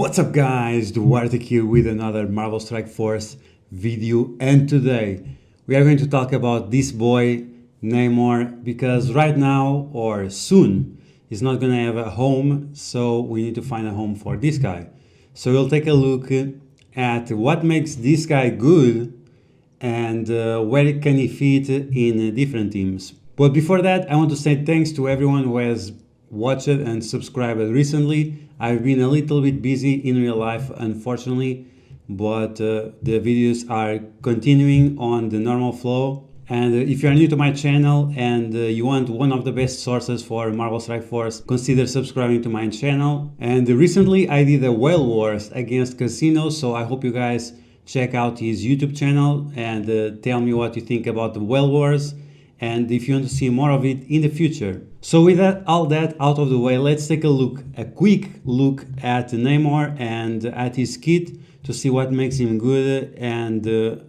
What's up guys, Duarte here with another Marvel Strike Force video, and today we are going to talk about this boy Namor, because right now or soon he's not gonna have a home, so we need to find a home for this guy. So we'll take a look at what makes this guy good and where can he fit in different teams. But before that, I want to say thanks to everyone who has watched and subscribed recently. I've been a little bit busy in real life, unfortunately, but the videos are continuing on the normal flow. And if you are new to my channel and you want one of the best sources for Marvel Strike Force, consider subscribing to my channel. And recently I did a Whale Wars against Casino, so I hope you guys check out his YouTube channel and tell me what you think about the Whale Wars, and if you want to see more of it in the future. So with all that out of the way, let's take a quick look at Namor and at his kit to see what makes him good, and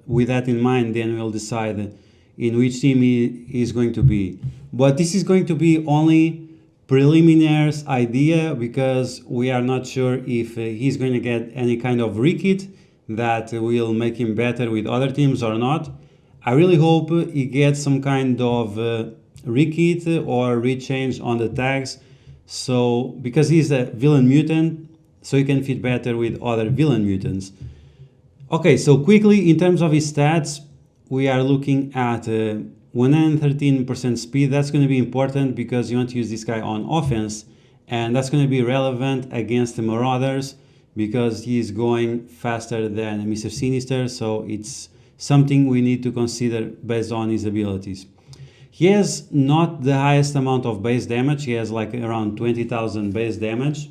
with that in mind, then we'll decide in which team he is going to be. But this is going to be only preliminaries idea, because we are not sure if he's going to get any kind of rekit that will make him better with other teams or not. I really hope he gets some kind of rekit or rechange on the tags, so because he's a villain mutant, so he can fit better with other villain mutants. Okay, so quickly in terms of his stats, we are looking at 113% speed. That's going to be important because you want to use this guy on offense, and that's going to be relevant against the Marauders because he's going faster than Mr. Sinister, so it's something we need to consider based on his abilities. He has not the highest amount of base damage, he has like around 20,000 base damage,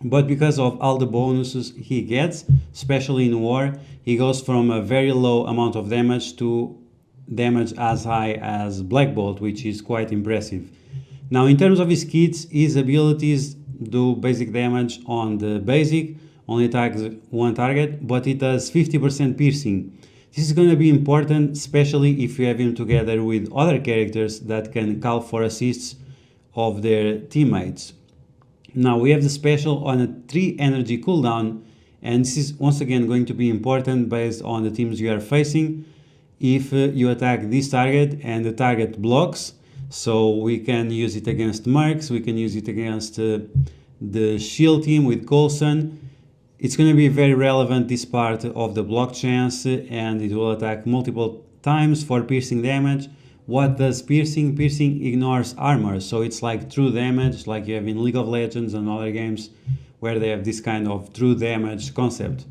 but because of all the bonuses he gets, especially in war, he goes from a very low amount of damage to damage as high as Black Bolt, which is quite impressive. Now in terms of his kits, his abilities do basic damage on the basic, only attacks one target, but it does 50% piercing. This is going to be important, especially if you have him together with other characters that can call for assists of their teammates. Now we have the special on a 3 energy cooldown, and this is once again going to be important based on the teams you are facing. If you attack this target and the target blocks, so we can use it against Mercs, we can use it against the shield team with Coulson. It's going to be very relevant, this part of the block chance, and it will attack multiple times for piercing damage. What does piercing? Piercing ignores armor, so it's like true damage, like you have in League of Legends and other games where they have this kind of true damage concept.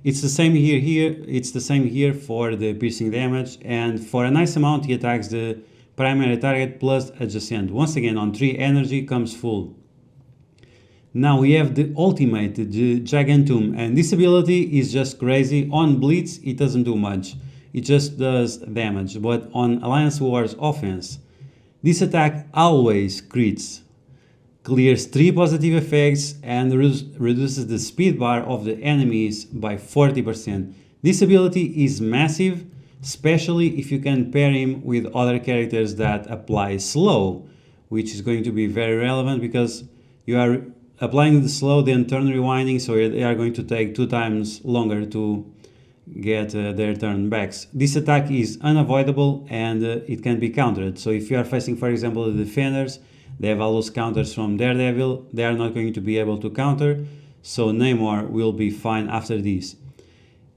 It's the same here, it's the same here for the piercing damage, and for a nice amount he attacks the primary target plus adjacent. Once again, on 3 energy comes full. Now we have the ultimate, the Gigantum, and this ability is just crazy. On Blitz it doesn't do much, it just does damage, but on Alliance Wars offense, this attack always crits, clears 3 positive effects, and reduces the speed bar of the enemies by 40%. This ability is massive, especially if you can pair him with other characters that apply slow, which is going to be very relevant because you are applying the slow, then turn rewinding, so they are going to take 2 times longer to get their turn backs. This attack is unavoidable and it can be countered. So if you are facing, for example, the defenders, they have all those counters from Daredevil, they are not going to be able to counter, so Namor will be fine after this.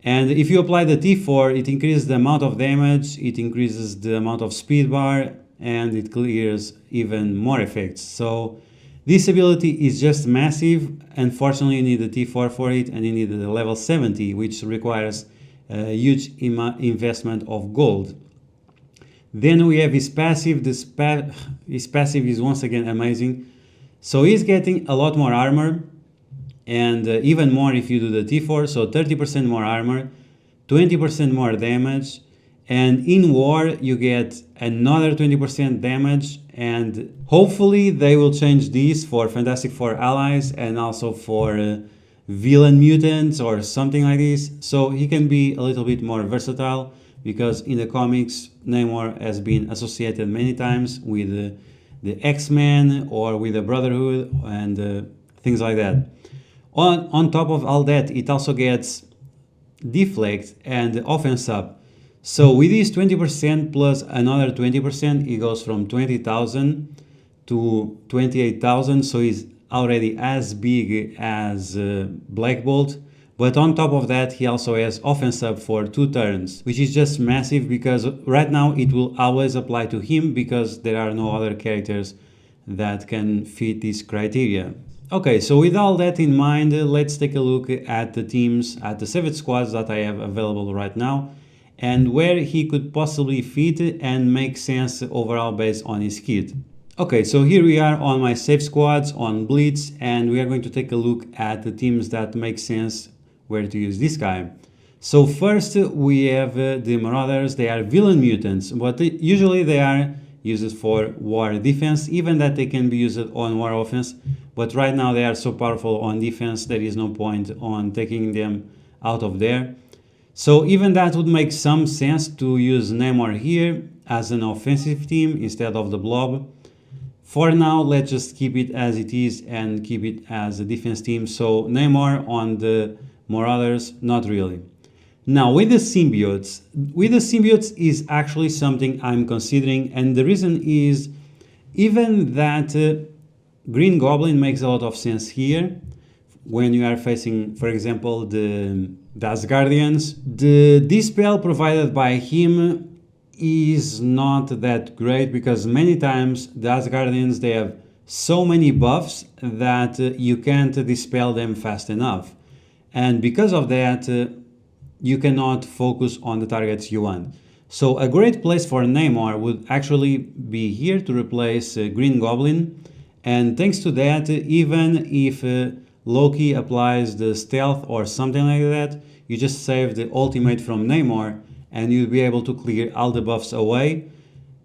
And if you apply the T4, it increases the amount of damage, it increases the amount of speed bar, and it clears even more effects. So this ability is just massive. Unfortunately, you need a T4 for it, and you need a level 70, which requires a huge investment of gold. Then we have his passive. His passive is once again amazing. So he's getting a lot more armor, and even more if you do the T4, so 30% more armor, 20% more damage, and in war you get another 20% damage, and hopefully they will change these for Fantastic Four allies and also for villain mutants or something like this, so he can be a little bit more versatile, because in the comics Namor has been associated many times with the X-Men or with the Brotherhood and things like that. On top of all that, it also gets deflect and offense up. So with this 20% plus another 20%, it goes from 20,000 to 28,000. So it's already as big as Black Bolt. But on top of that, he also has offense up for 2 turns, which is just massive because right now it will always apply to him because there are no other characters that can fit this criteria. Okay, so with all that in mind, let's take a look at the teams, at the 7 squads that I have available right now, and where he could possibly fit and make sense overall based on his kit. Okay, so here we are on my safe squads on Blitz, and we are going to take a look at the teams that make sense where to use this guy. So first we have the Marauders. They are villain mutants, but usually they are used for war defense, even that they can be used on war offense, but right now they are so powerful on defense there is no point on taking them out of there. So even that would make some sense to use Namor here as an offensive team instead of the Blob. For now, let's just keep it as it is and keep it as a defense team. So Namor on the Marauders, not really. Now with the symbiotes is actually something I'm considering, and the reason is even that Green Goblin makes a lot of sense here when you are facing, for example, the Asgardians. The dispel provided by him is not that great because many times the Asgardians, they have so many buffs that you can't dispel them fast enough, and because of that you cannot focus on the targets you want. So a great place for Namor would actually be here to replace Green Goblin, and thanks to that, even if Loki applies the stealth or something like that, you just save the ultimate from Namor and you'll be able to clear all the buffs away.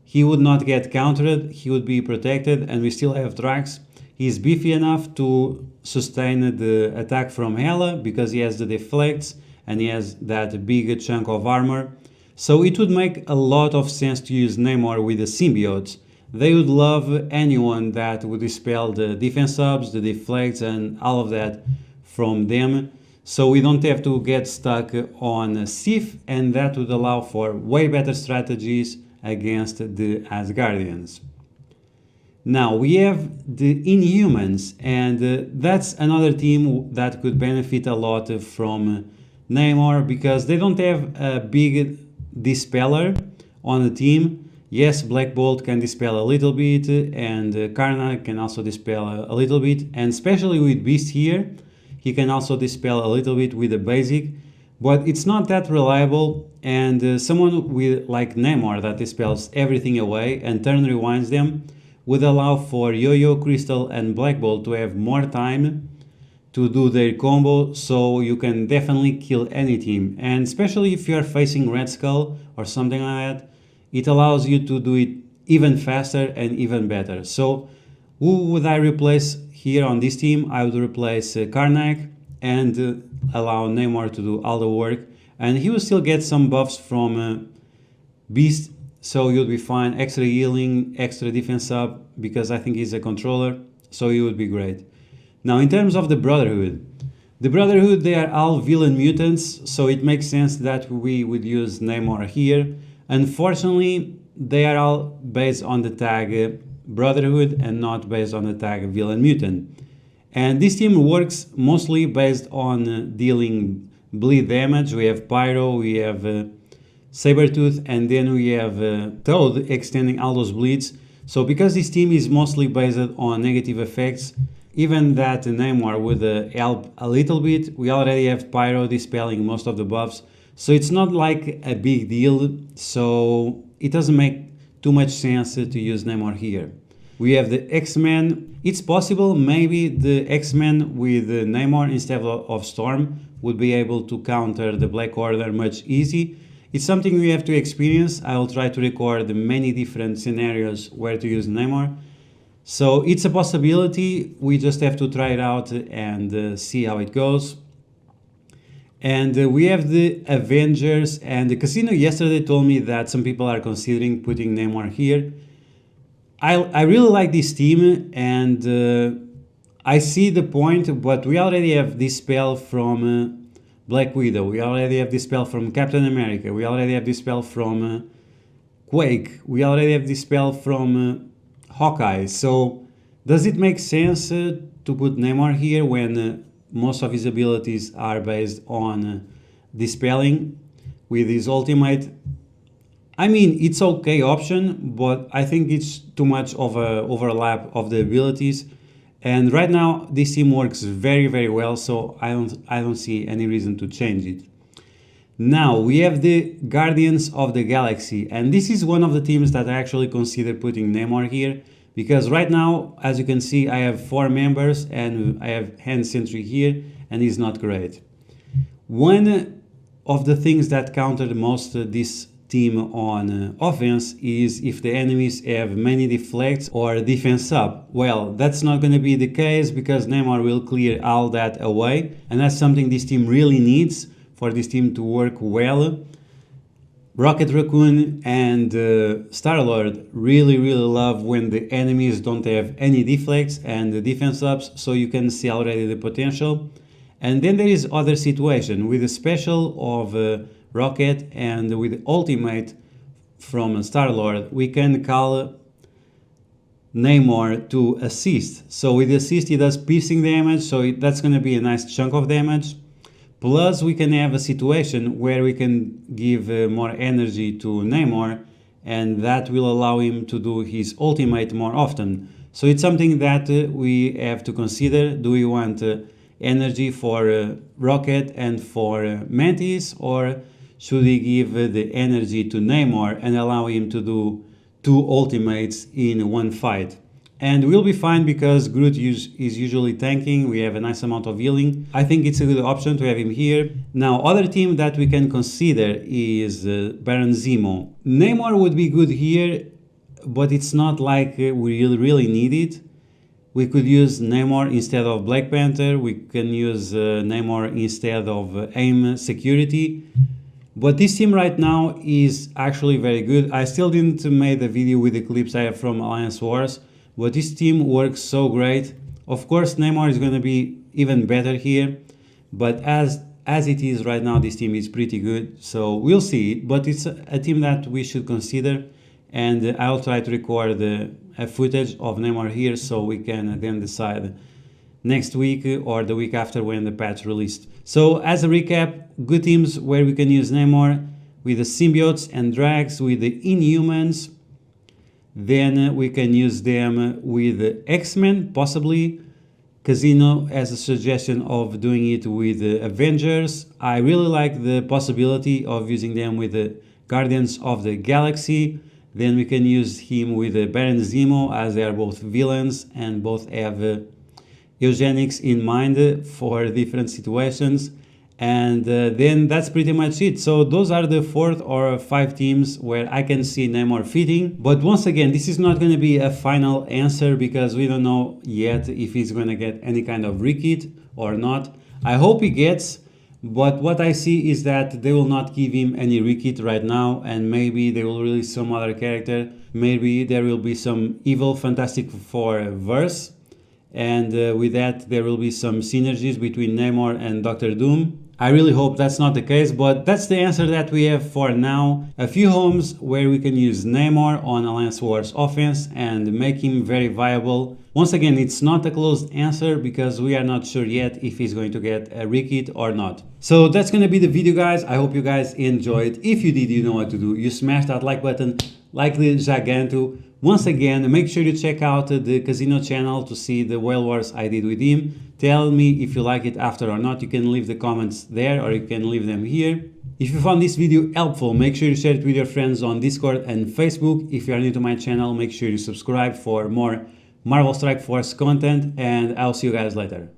He would not get countered, he would be protected, and we still have Drax. He's beefy enough to sustain the attack from Hela because he has the deflects and he has that big chunk of armor. So it would make a lot of sense to use Namor with the symbiotes. They would love anyone that would dispel the defense subs, the deflects, and all of that from them. So we don't have to get stuck on Sif, and that would allow for way better strategies against the Asgardians. Now we have the Inhumans, and that's another team that could benefit a lot from Namor because they don't have a big dispeller on the team. Yes, Black Bolt can dispel a little bit, and Karnak can also dispel a little bit, and especially with Beast here, he can also dispel a little bit with the basic, but it's not that reliable, and someone with like Namor that dispels everything away and turn rewinds them would allow for Yo-Yo, Crystal, and Black Bolt to have more time to do their combo, so you can definitely kill any team. And especially if you are facing Red Skull or something like that, it allows you to do it even faster and even better. So who would I replace here on this team? I would replace Karnak and allow Namor to do all the work, and he will still get some buffs from Beast, so you'll be fine. Extra healing, extra defense up, because I think he's a controller, so he would be great. Now in terms of the Brotherhood, they are all villain mutants, so it makes sense that we would use Namor here. Unfortunately, they are all based on the tag Brotherhood and not based on the tag villain mutant. And this team works mostly based on dealing bleed damage. We have Pyro, we have Sabretooth, and then we have Toad extending all those bleeds. So because this team is mostly based on negative effects, even that Namor would help a little bit. We already have Pyro dispelling most of the buffs, so it's not like a big deal, so it doesn't make too much sense to use Namor here. We have the X-Men. It's possible maybe the X-Men with Namor instead of Storm would be able to counter the Black Order much easy. It's something we have to experience. I will try to record many different scenarios where to use Namor. So it's a possibility, we just have to try it out and see how it goes. And we have the Avengers, and the casino yesterday told me that some people are considering putting Namor here. I really like this team, and I see the point, but we already have this spell from Black Widow. We already have this spell from Captain America. We already have this spell from Quake. We already have this spell from Hawkeye. So does it make sense to put Namor here when most of his abilities are based on dispelling with his ultimate? I mean, it's okay option, but I think it's too much of a overlap of the abilities. And right now, this team works very, very well, so I don't see any reason to change it. Now, we have the Guardians of the Galaxy, and this is one of the teams that I actually consider putting Namor here, because right now, as you can see, I have 4 members, and I have Hand Sentry here, and he's not great. One of the things that counter most this team on offense is if the enemies have many deflects or defense up. Well, that's not going to be the case because Namor will clear all that away, and that's something this team really needs for this team to work well. Rocket Raccoon and Star-Lord really love when the enemies don't have any deflects and the defense ups, so you can see already the potential. And then there is other situation with the special of Rocket and with the ultimate from Star-Lord, we can call Namor to assist. So with the assist he does piercing damage, so that's going to be a nice chunk of damage. Plus we can have a situation where we can give more energy to Namor, and that will allow him to do his ultimate more often. So it's something that we have to consider. Do we want energy for Rocket and for Mantis, or should we give the energy to Namor and allow him to do 2 ultimates in one fight? And we'll be fine because Groot is usually tanking. We have a nice amount of healing. I think it's a good option to have him here. Now, other team that we can consider is Baron Zemo. Namor would be good here, but it's not like we really need it. We could use Namor instead of Black Panther. We can use Namor instead of AIM Security. But this team right now is actually very good. I still didn't make the video with the clips I have from Alliance Wars, but this team works so great. Of course, Namor is going to be even better here, but as it is right now, this team is pretty good. So we'll see, but it's a team that we should consider, and I'll try to record a footage of Namor here so we can then decide next week or the week after when the patch released. So as a recap, good teams where we can use Namor with the symbiotes and drags, with the Inhumans. Then we can use them with the X-Men, possibly. Casino has a suggestion of doing it with the Avengers. I really like the possibility of using them with the Guardians of the Galaxy. Then we can use him with the Baron Zemo, as they are both villains and both have eugenics in mind for different situations. And then that's pretty much it. So those are the 4 or 5 teams where I can see Namor fitting. But once again, this is not going to be a final answer because we don't know yet if he's going to get any kind of rekit or not. I hope he gets, but what I see is that they will not give him any rekit right now, and maybe they will release some other character. Maybe there will be some evil Fantastic Four verse, and with that there will be some synergies between Namor and Doctor Doom. I really hope that's not the case, but that's the answer that we have for now. A few homes where we can use Namor on Alliance Wars offense and make him very viable. Once again, it's not a closed answer because we are not sure yet if he's going to get a rekit or not. So that's going to be the video, guys. I hope you guys enjoyed. If you did, you know what to do. You smash that like button, like the Giganto. Once again, make sure you check out the Casino channel to see the Whale Wars I did with him. Tell me if you like it after or not. You can leave the comments there or you can leave them here. If you found this video helpful, make sure you share it with your friends on Discord and Facebook. If you are new to my channel, make sure you subscribe for more Marvel Strike Force content, and I'll see you guys later.